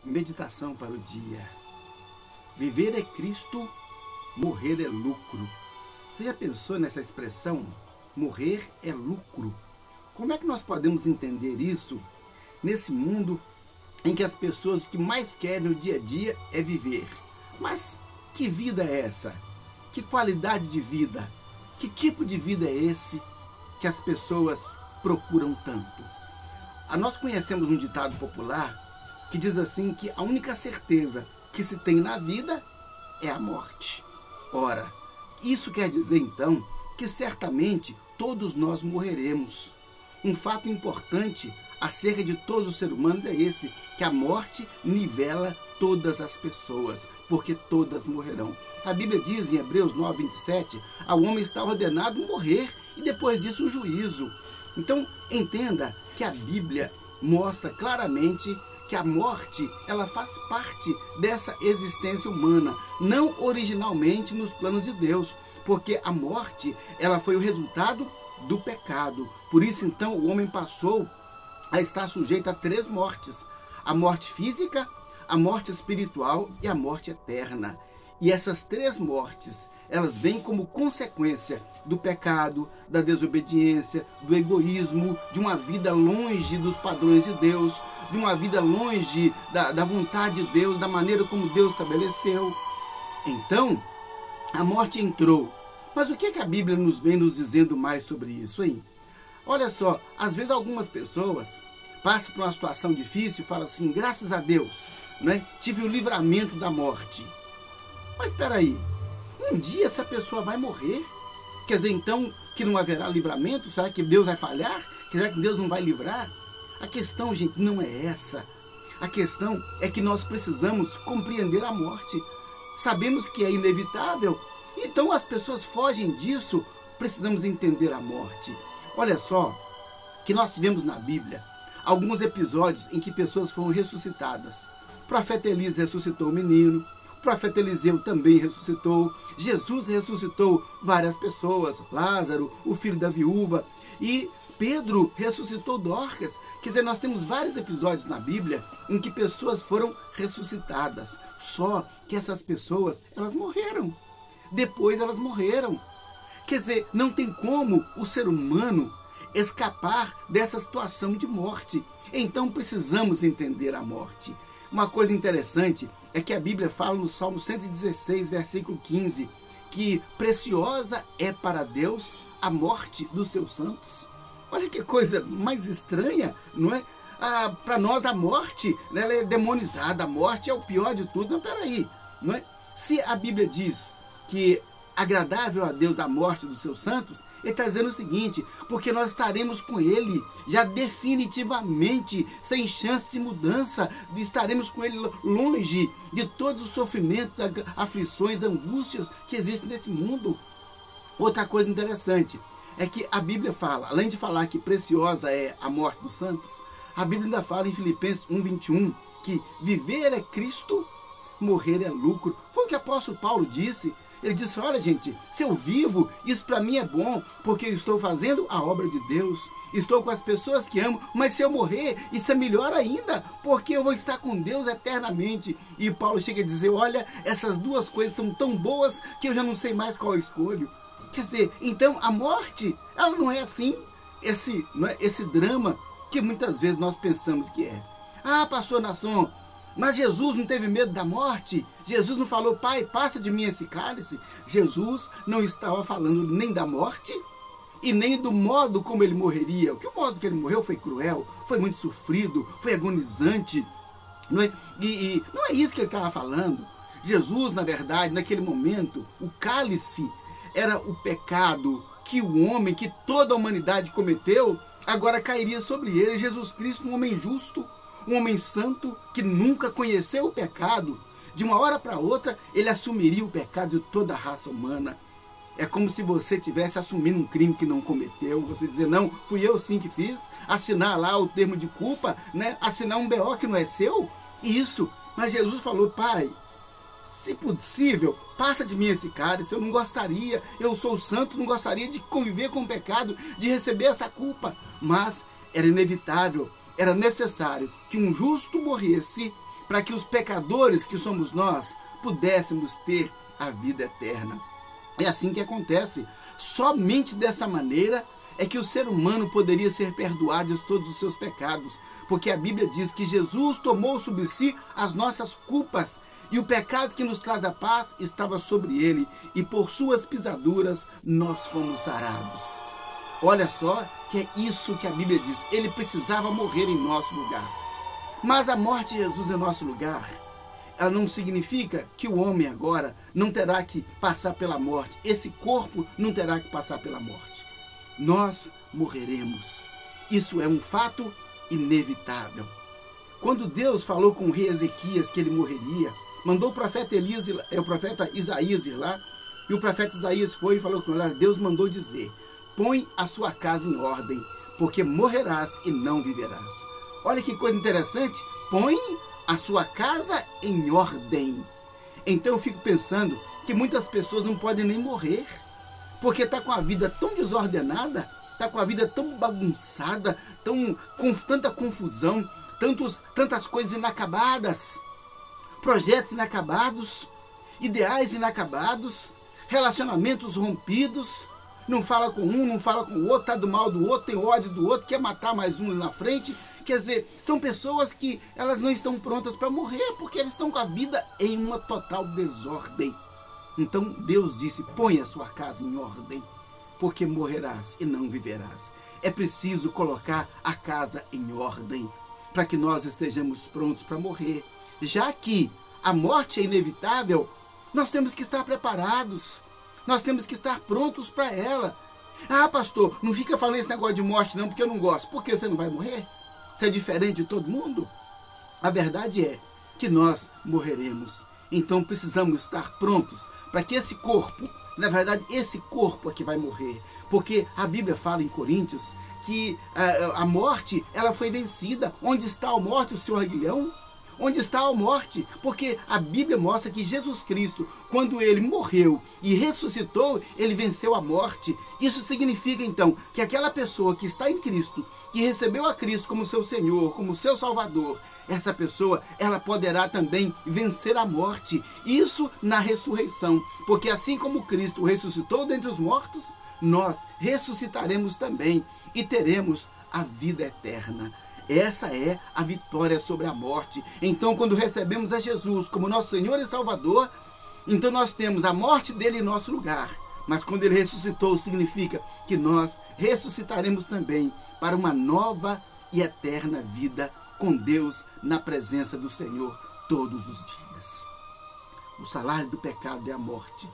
Meditação para o dia. Viver é Cristo, morrer é lucro. Você já pensou nessa expressão? Morrer é lucro. Como é que nós podemos entender isso nesse mundo em que as pessoas o que mais querem no dia a dia é viver? Mas que vida é essa? Que qualidade de vida? Que tipo de vida é esse que as pessoas procuram tanto? Nós conhecemos um ditado popular que diz assim que a única certeza que se tem na vida é a morte. Ora, isso quer dizer então que certamente todos nós morreremos. Um fato importante acerca de todos os seres humanos é esse, que a morte nivela todas as pessoas, porque todas morrerão. A Bíblia diz em Hebreus 9:27, ao homem está ordenado morrer e depois disso o juízo. Então, entenda que a Bíblia mostra claramente que a morte, ela faz parte dessa existência humana, não originalmente nos planos de Deus, porque a morte, ela foi o resultado do pecado. Por isso, então, o homem passou a estar sujeito a 3 mortes: a morte física, a morte espiritual e a morte eterna. E essas 3 mortes, elas vêm como consequência do pecado, da desobediência, do egoísmo, de uma vida longe dos padrões de Deus, de uma vida longe da vontade de Deus, da maneira como Deus estabeleceu. Então, a morte entrou. Mas o que a Bíblia nos vem nos dizendo mais sobre isso, hein? Olha só, às vezes algumas pessoas passam por uma situação difícil e falam assim, graças a Deus, né, tive o livramento da morte. Mas espera aí, um dia essa pessoa vai morrer? Quer dizer, então, que não haverá livramento? Será que Deus vai falhar? Será que Deus não vai livrar? A questão, gente, não é essa. A questão é que nós precisamos compreender a morte. Sabemos que é inevitável, então as pessoas fogem disso. Precisamos entender a morte. Olha só, que nós tivemos na Bíblia alguns episódios em que pessoas foram ressuscitadas. O profeta Elias ressuscitou o menino, o profeta Eliseu também ressuscitou, Jesus ressuscitou várias pessoas, Lázaro, o filho da viúva, e Pedro ressuscitou Dorcas. Quer dizer, nós temos vários episódios na Bíblia em que pessoas foram ressuscitadas, só que essas pessoas, elas morreram. Depois elas morreram. Quer dizer, não tem como o ser humano escapar dessa situação de morte. Então precisamos entender a morte. Uma coisa interessante é que a Bíblia fala no Salmo 116, versículo 15, que preciosa é para Deus a morte dos seus santos. Olha que coisa mais estranha, não é? Para nós a morte, né, ela é demonizada, a morte é o pior de tudo. Não, peraí, não é? Se a Bíblia diz que agradável a Deus a morte dos seus santos, ele está dizendo o seguinte, porque nós estaremos com ele já definitivamente, sem chance de mudança, estaremos com ele longe de todos os sofrimentos, aflições, angústias que existem nesse mundo. Outra coisa interessante é que a Bíblia fala, além de falar que preciosa é a morte dos santos, a Bíblia ainda fala em Filipenses 1:21 que viver é Cristo, morrer é lucro. Foi o que o apóstolo Paulo disse. Ele disse, olha gente, se eu vivo, isso para mim é bom, porque eu estou fazendo a obra de Deus, estou com as pessoas que amo, mas se eu morrer, isso é melhor ainda, porque eu vou estar com Deus eternamente. E Paulo chega a dizer, olha, essas 2 coisas são tão boas que eu já não sei mais qual eu escolho. Quer dizer, então a morte, ela não é assim, esse drama que muitas vezes nós pensamos que é. Ah, pastor Nasson, mas Jesus não teve medo da morte? Jesus não falou, Pai, passa de mim esse cálice? Jesus não estava falando nem da morte e nem do modo como ele morreria. O modo que ele morreu foi cruel, foi muito sofrido, foi agonizante. Não é? E não é isso que ele estava falando. Jesus, na verdade, naquele momento, o cálice era o pecado que o homem, que toda a humanidade cometeu, agora cairia sobre ele. Jesus Cristo, um homem justo, um homem santo que nunca conheceu o pecado, de uma hora para outra, ele assumiria o pecado de toda a raça humana. É como se você estivesse assumindo um crime que não cometeu, você dizer, não, fui eu sim que fiz, assinar lá o termo de culpa, né? Assinar um BO que não é seu, isso. Mas Jesus falou, Pai, se possível, passa de mim esse cálice, eu não gostaria, eu sou santo, não gostaria de conviver com o pecado, de receber essa culpa, mas era inevitável, era necessário que um justo morresse para que os pecadores que somos nós pudéssemos ter a vida eterna. É assim que acontece. Somente dessa maneira é que o ser humano poderia ser perdoado de todos os seus pecados, porque a Bíblia diz que Jesus tomou sobre si as nossas culpas e o pecado que nos traz a paz estava sobre ele, e por suas pisaduras nós fomos sarados. Olha só que é isso que a Bíblia diz, ele precisava morrer em nosso lugar. Mas a morte de Jesus em nosso lugar, ela não significa que o homem agora não terá que passar pela morte, esse corpo não terá que passar pela morte. Nós morreremos, isso é um fato inevitável. Quando Deus falou com o rei Ezequias que ele morreria, mandou o profeta Isaías ir lá, e o profeta Isaías foi e falou com ele: Deus mandou dizer, põe a sua casa em ordem, porque morrerás e não viverás. Olha que coisa interessante, põe a sua casa em ordem. Então eu fico pensando que muitas pessoas não podem nem morrer, porque está com a vida tão desordenada, está com a vida tão bagunçada, com tanta confusão, tantas coisas inacabadas, projetos inacabados, ideais inacabados, relacionamentos rompidos, não fala com um, não fala com o outro, está do mal do outro, tem ódio do outro, quer matar mais um na frente. Quer dizer, são pessoas que elas não estão prontas para morrer, porque elas estão com a vida em uma total desordem. Então Deus disse, põe a sua casa em ordem, porque morrerás e não viverás. É preciso colocar a casa em ordem, para que nós estejamos prontos para morrer. Já que a morte é inevitável, nós temos que estar preparados, nós temos que estar prontos para ela. Ah, pastor, não fica falando esse negócio de morte não, porque eu não gosto. Por que você não vai morrer? Você é diferente de todo mundo? A verdade é que nós morreremos. Então precisamos estar prontos para que esse corpo, na verdade esse corpo é que vai morrer. Porque a Bíblia fala em Coríntios que a morte ela foi vencida. Onde está a morte, o seu aguilhão? Onde está a morte? Porque a Bíblia mostra que Jesus Cristo, quando ele morreu e ressuscitou, ele venceu a morte. Isso significa então que aquela pessoa que está em Cristo, que recebeu a Cristo como seu Senhor, como seu Salvador, essa pessoa, ela poderá também vencer a morte. Isso na ressurreição, porque assim como Cristo ressuscitou dentre os mortos, nós ressuscitaremos também e teremos a vida eterna. Essa é a vitória sobre a morte. Então, quando recebemos a Jesus como nosso Senhor e Salvador, então nós temos a morte dele em nosso lugar. Mas quando ele ressuscitou, significa que nós ressuscitaremos também para uma nova e eterna vida com Deus na presença do Senhor todos os dias. O salário do pecado é a morte.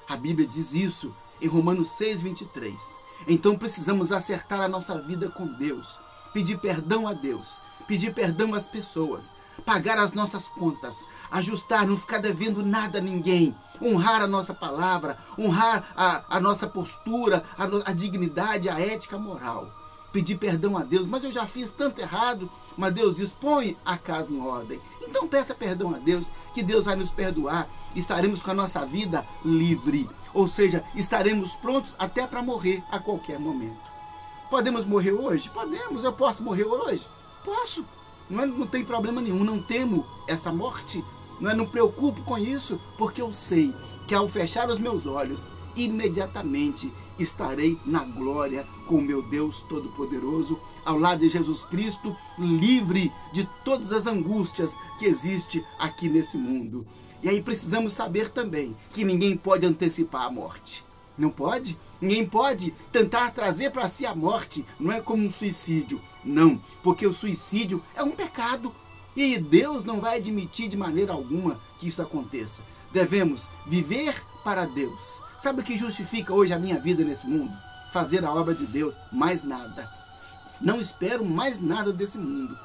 A Bíblia diz isso em Romanos 6:23. Então precisamos acertar a nossa vida com Deus, pedir perdão a Deus, pedir perdão às pessoas, pagar as nossas contas, ajustar, não ficar devendo nada a ninguém, honrar a nossa palavra, honrar a nossa postura, a dignidade, a ética, a moral. Pedir perdão a Deus, mas eu já fiz tanto errado, mas Deus diz, põe a casa em ordem. Então peça perdão a Deus, que Deus vai nos perdoar, estaremos com a nossa vida livre, ou seja, estaremos prontos até para morrer a qualquer momento. Podemos morrer hoje? Podemos. Eu posso morrer hoje? Posso. Não tem problema nenhum. Não temo essa morte. Não me preocupo com isso, porque eu sei que ao fechar os meus olhos, imediatamente estarei na glória com o meu Deus Todo-Poderoso, ao lado de Jesus Cristo, livre de todas as angústias que existem aqui nesse mundo. E aí precisamos saber também que ninguém pode antecipar a morte. Não pode? Ninguém pode tentar trazer para si a morte. Não é como um suicídio. Não, porque o suicídio é um pecado. E Deus não vai admitir de maneira alguma que isso aconteça. Devemos viver para Deus. Sabe o que justifica hoje a minha vida nesse mundo? Fazer a obra de Deus. Mais nada. Não espero mais nada desse mundo.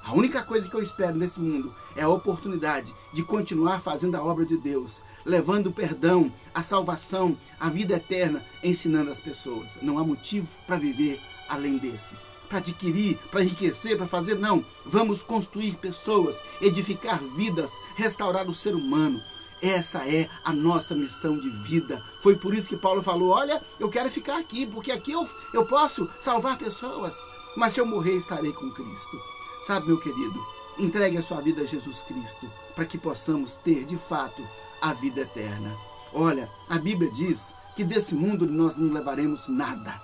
A única coisa que eu espero nesse mundo é a oportunidade de continuar fazendo a obra de Deus, levando o perdão, a salvação, a vida eterna, ensinando as pessoas. Não há motivo para viver além desse. Para adquirir, para enriquecer, para fazer, não. Vamos construir pessoas, edificar vidas, restaurar o ser humano. Essa é a nossa missão de vida. Foi por isso que Paulo falou, olha, eu quero ficar aqui, porque aqui eu posso salvar pessoas, mas se eu morrer estarei com Cristo. Sabe, meu querido, Entregue a sua vida a Jesus Cristo, para que possamos ter, de fato, a vida eterna. Olha, a Bíblia diz que desse mundo nós não levaremos nada.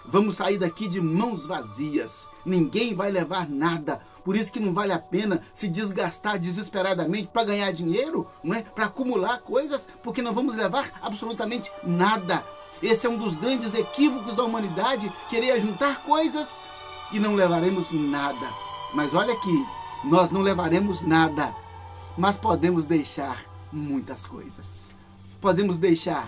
Vamos sair daqui de mãos vazias. Ninguém vai levar nada. Por isso que não vale a pena se desgastar desesperadamente para ganhar dinheiro, não é? Para acumular coisas, porque não vamos levar absolutamente nada. Esse é um dos grandes equívocos da humanidade, querer juntar coisas e não levaremos nada. Mas olha aqui, nós não levaremos nada, mas podemos deixar muitas coisas. Podemos deixar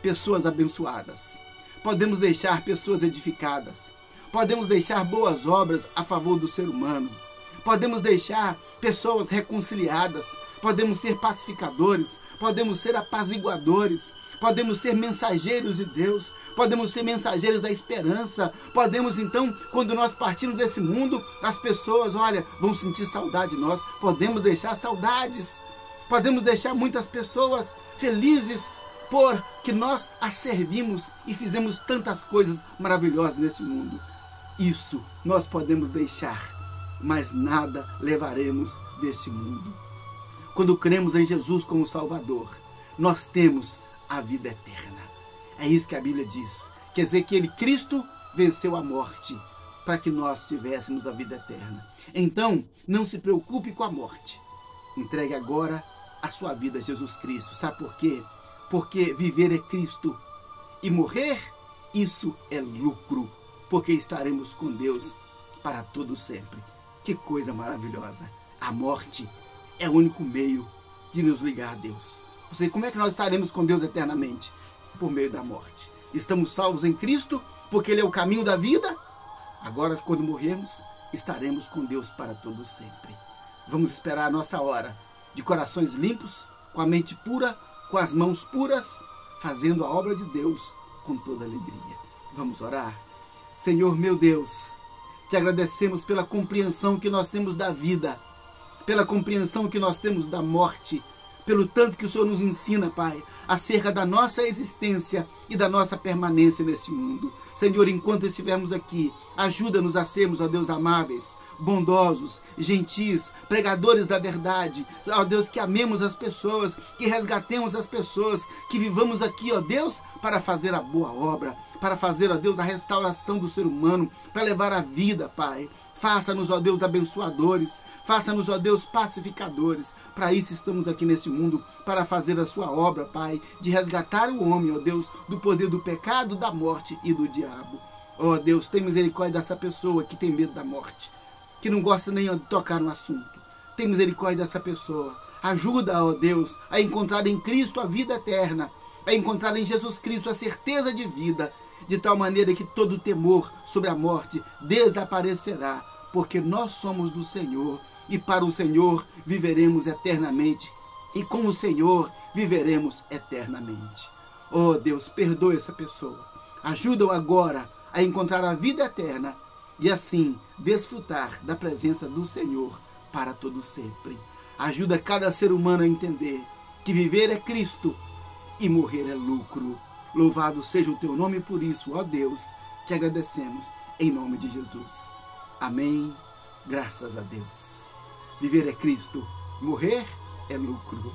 pessoas abençoadas. Podemos deixar pessoas edificadas. Podemos deixar boas obras a favor do ser humano. Podemos deixar pessoas reconciliadas. Podemos ser pacificadores. Podemos ser apaziguadores. Podemos ser mensageiros de Deus. Podemos ser mensageiros da esperança. Podemos, então, quando nós partirmos desse mundo, as pessoas, olha, vão sentir saudade de nós. Podemos deixar saudades. Podemos deixar muitas pessoas felizes porque nós a servimos e fizemos tantas coisas maravilhosas nesse mundo. Isso nós podemos deixar, mas nada levaremos deste mundo. Quando cremos em Jesus como Salvador, nós temos a vida eterna. É isso que a Bíblia diz. Quer dizer que Cristo venceu a morte para que nós tivéssemos a vida eterna. Então, não se preocupe com a morte. Entregue agora a sua vida a Jesus Cristo. Sabe por quê? Porque viver é Cristo e morrer, isso é lucro, porque estaremos com Deus para todo sempre. Que coisa maravilhosa! A morte é o único meio de nos ligar a Deus. Você, como é que nós estaremos com Deus eternamente? Por meio da morte. Estamos salvos em Cristo, porque Ele é o caminho da vida. Agora, quando morrermos, estaremos com Deus para todo sempre. Vamos esperar a nossa hora, de corações limpos, com a mente pura, com as mãos puras, fazendo a obra de Deus com toda alegria. Vamos orar? Senhor meu Deus, te agradecemos pela compreensão que nós temos da vida, pela compreensão que nós temos da morte, pelo tanto que o Senhor nos ensina, Pai, acerca da nossa existência e da nossa permanência neste mundo. Senhor, enquanto estivermos aqui, ajuda-nos a sermos, ó Deus, amáveis, bondosos, gentis, pregadores da verdade, ó Deus, que amemos as pessoas, que resgatemos as pessoas, que vivamos aqui, ó Deus, para fazer a boa obra, para fazer, ó Deus, a restauração do ser humano, para levar a vida, Pai. Faça-nos, ó Deus, abençoadores, faça-nos, ó Deus, pacificadores. Para isso estamos aqui neste mundo, para fazer a sua obra, Pai, de resgatar o homem, ó Deus, do poder do pecado, da morte e do diabo. Ó Deus, tem misericórdia dessa pessoa que tem medo da morte, que não gosta nem de tocar no assunto. Tem misericórdia dessa pessoa. Ajuda, ó Deus, a encontrar em Cristo a vida eterna, a encontrar em Jesus Cristo a certeza de vida, de tal maneira que todo temor sobre a morte desaparecerá, porque nós somos do Senhor, e para o Senhor viveremos eternamente, e com o Senhor viveremos eternamente. Oh Deus, perdoa essa pessoa, ajuda-o agora a encontrar a vida eterna, e assim desfrutar da presença do Senhor para todo sempre. Ajuda cada ser humano a entender que viver é Cristo e morrer é lucro. Louvado seja o teu nome por isso, ó Deus, te agradecemos em nome de Jesus. Amém. Graças a Deus. Viver é Cristo, morrer é lucro.